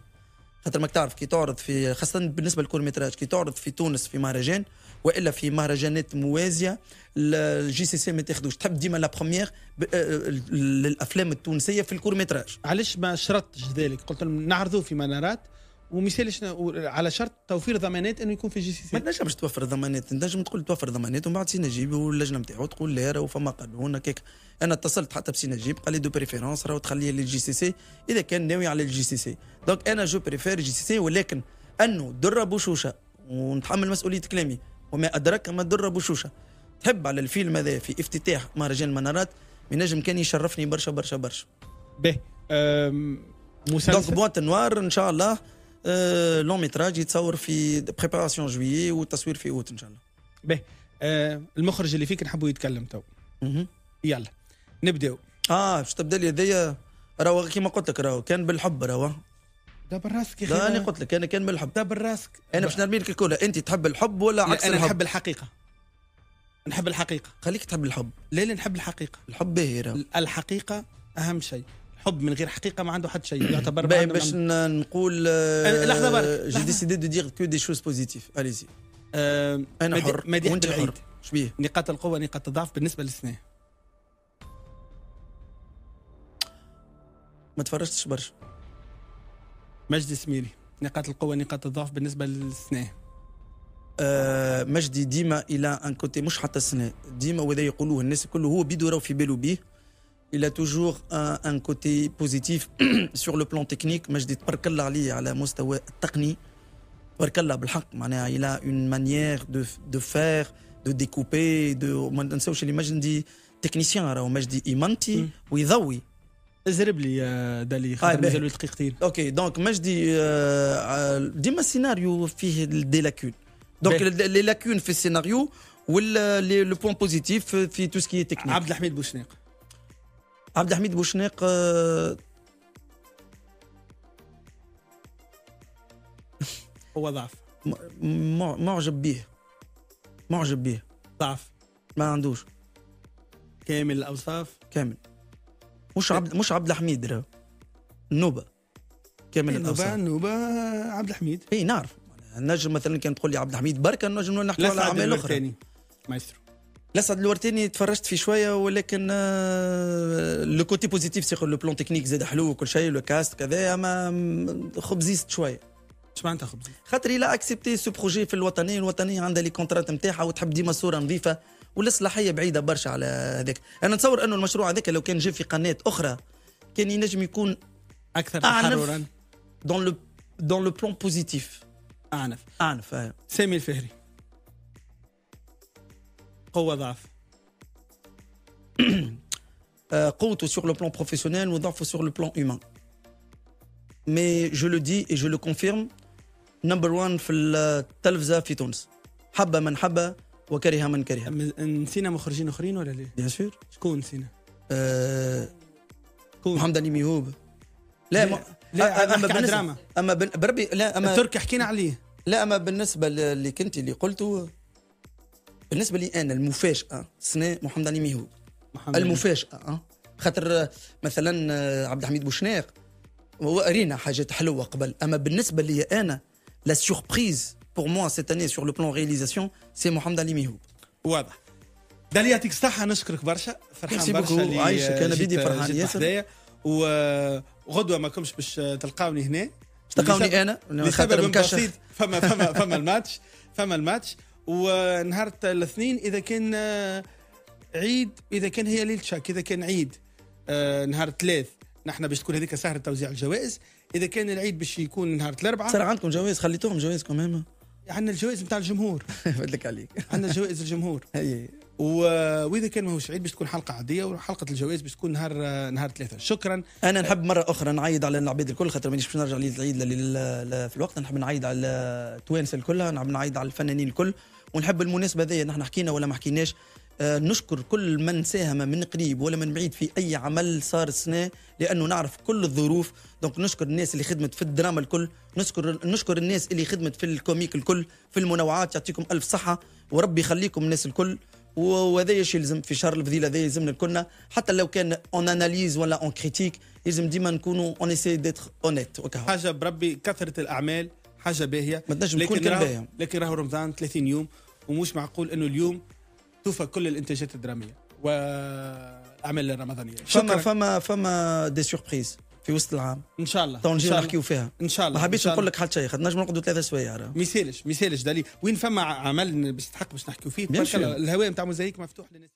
خاطر ماك تعرف كي تعرض في خاصه بالنسبه للكورميتراج كي تعرض في تونس في مهرجان والا في مهرجانات موازيه الجي سي سي ما تاخذوش تحب ديما لا بروميير للافلام التونسيه في الكورميتراج. علاش ما شرطتش ذلك قلت لهم نعرضوه في منارات ومثالش على شرط توفير ضمانات انه يكون في جي سي سي. ما تنجمش توفر ضمانات تنجم تقول توفر ضمانات ومن بعد سي نجيب واللجنه نتاعو تقول لا راهو فما قانون هكاك. انا اتصلت حتى بسي نجيب قال لي دو بريفيرونس راهو تخليه للجي سي سي اذا كان ناوي على الجي سي سي دونك انا جو بريفير جي سي سي ولكن انه در بوشوشه ونتحمل مسؤوليه كلامي وما ادراك ما در بوشوشه تحب على الفيلم هذا في افتتاح مهرجان المنارات ينجم كان يشرفني برشا برشا برشا. باهي مسلسل دونك بوات نوار ان شاء الله لون ميتراج يتصور في بريباراسيون جويي والتصوير في اوت ان شاء الله. باهي المخرج اللي فيك نحبوا يتكلم تو. يلا نبداو. باش تبدا لي هذيا راهو كيما قلت لك راهو كان بالحب راهو دابا راسك يا اخي. لا انا قلت لك انا كان بالحب. دابا راسك انا باش نرمي لك الكل انت تحب الحب ولا عكس انا الحب؟ نحب الحقيقه. نحب الحقيقه. خليك تحب الحب. لا نحب الحقيقه. الحب باهي راهو. الحقيقه اهم شيء. الحب من غير حقيقه ما عنده حد شيء يعتبر. باش نقول لحظه برك جي ديسيدي دو دير كو دي شوز بوزيتيف اليزي. انا حر وانت حر. شبيه نقاط القوه نقاط الضعف بالنسبه للسنه. ما تفرجتش برشا. مجدي سميري نقاط القوه نقاط الضعف بالنسبه للسنه. مجدي ديما الى ان كوتي مش حتى السنه ديما وذا يقولوه الناس كله هو بيدو راهو في باله بيه il a toujours un côté positif sur le plan technique مجدي تبارك الله عليه على مستوى التقني تبارك الله بالحق معناها il a une manière de faire de découper de ما ننساوش اللي مجدي تكنيسيان راهو مجدي يمنتي ويضوي. ازرب لي يا دالي خاطر مازالوا دقيقتين. اوكي دونك مجدي ديما السيناريو فيه دي لاكون دونك لي لاكون في السيناريو ولا لو بوين بوزيتيف في تو سكي تكنيك. عبد الحميد بوشناق. عبد الحميد بوشناق هو ضعف. معجب به ضعف ما عندوش كامل الاوصاف كامل مش عبد الحميد راه النوبه كامل الاوصاف النوبه عبد الحميد. اي نعرف نجم مثلا كان تقول لي عبد الحميد بركه نجم نحكي على اعمال اخرى. مايسترو الاسعد الورتاني تفرجت فيه شويه ولكن لو كوتي بوزيتيف سيغ لو بلون تكنيك زاد حلو وكل شيء لو كاست كذا اما خبزيست شويه. اش معناتها خبزيست؟ خاطر لا اكسبتي سو بروجي في الوطنيه عندها لي كونترات نتاعها وتحب ديما صوره نظيفه والاصلاحيه بعيده برشا على هذاك. انا نتصور انه المشروع هذاك لو كان جا في قناه اخرى كان ينجم يكون اكثر تحررا دون لو بلان بوزيتيف. اعنف. سامي الفهري، قوه ضعف. قوته sur le plan professionnel وضعفه sur le plan humain. Mais je le dis et je le confirme, number one في التلفزة في تونس. حب من حب وكره من كره. نسينا مخرجين اخرين ولا ليه؟ Bien sûr. شكون نسينا؟ محمد علي ميهوب. لا اما بالنسبه اما بربي لا اما التركي حكينا عليه. لا اما بالنسبه اللي كنت اللي قلته، بالنسبه لي انا المفاجاه سنة محمد علي ميهوب. المفاجاه خاطر مثلا عبد الحميد بوشناق هو ارينا حاجات حلوه قبل، اما بالنسبه لي انا لا سوربريز بور موا سيت اني سور لو بلان رياليزاسيون سي محمد علي ميهوب. واضح. داليا يعطيك الصحه، نشكرك برشا، فرحان برشا اللي عايشك. انا بدي فرحان ياسر. وغدوه ما كنتش باش تلقاوني هنا، تلقاوني انا لسبب بسيط. فما الماتش ونهار الاثنين اذا كان عيد، اذا كان هي ليله شاك، اذا كان عيد نهار الثلاث نحن باش تكون هذيك سهره توزيع الجوائز، اذا كان العيد باش يكون نهار الاربعاء. صار عندكم جوائز؟ خليتوهم جوائزكم هما؟ عندنا الجوائز نتاع الجمهور. بدلك عليك. عندنا جوائز الجمهور. واذا كان ماهوش عيد باش تكون حلقه عاديه، وحلقه الجوائز باش تكون نهار ثلاثة. شكرا. انا نحب مره اخرى نعيد على العباد الكل، خاطر مانيش باش نرجع العيد في الوقت. نحب نعيد على التوانسه الكل، نحب نعيد على الفنانين الكل، ونحب المناسبه ذي نحن حكينا ولا ما حكيناش نشكر كل من ساهم من قريب ولا من بعيد في اي عمل صار السنه، لانه نعرف كل الظروف. دونك نشكر الناس اللي خدمت في الدراما الكل، نشكر الناس اللي خدمت في الكوميك الكل، في المنوعات. يعطيكم الف صحه وربي يخليكم الناس الكل. وهذا يلزم في شهر الفضيله، هذا يلزمنا الكلنا، حتى لو كان اون اناليز ولا اون كريتيك، يلزم ديما نكونوا اون اسي ديتر اونيت. حاجه بربي كثره الاعمال حاجه باهيه، ما تنجم تكون باهيه، لكن راهو رمضان 30 يوم ومش معقول انه اليوم توفى كل الانتاجات الدراميه والاعمال الرمضانيه. فما دي سوربريز في وسط العام ان شاء الله، نجي نحكيو فيها ان شاء الله. ما حبيتش نقول لك حتى شيء، خاطر نجم نقعدوا 3 سوايع. ما يسالش دالي وين فما عمل باش تحق باش نحكيو فيه. الهواء نتاع موزايك مفتوح للناس.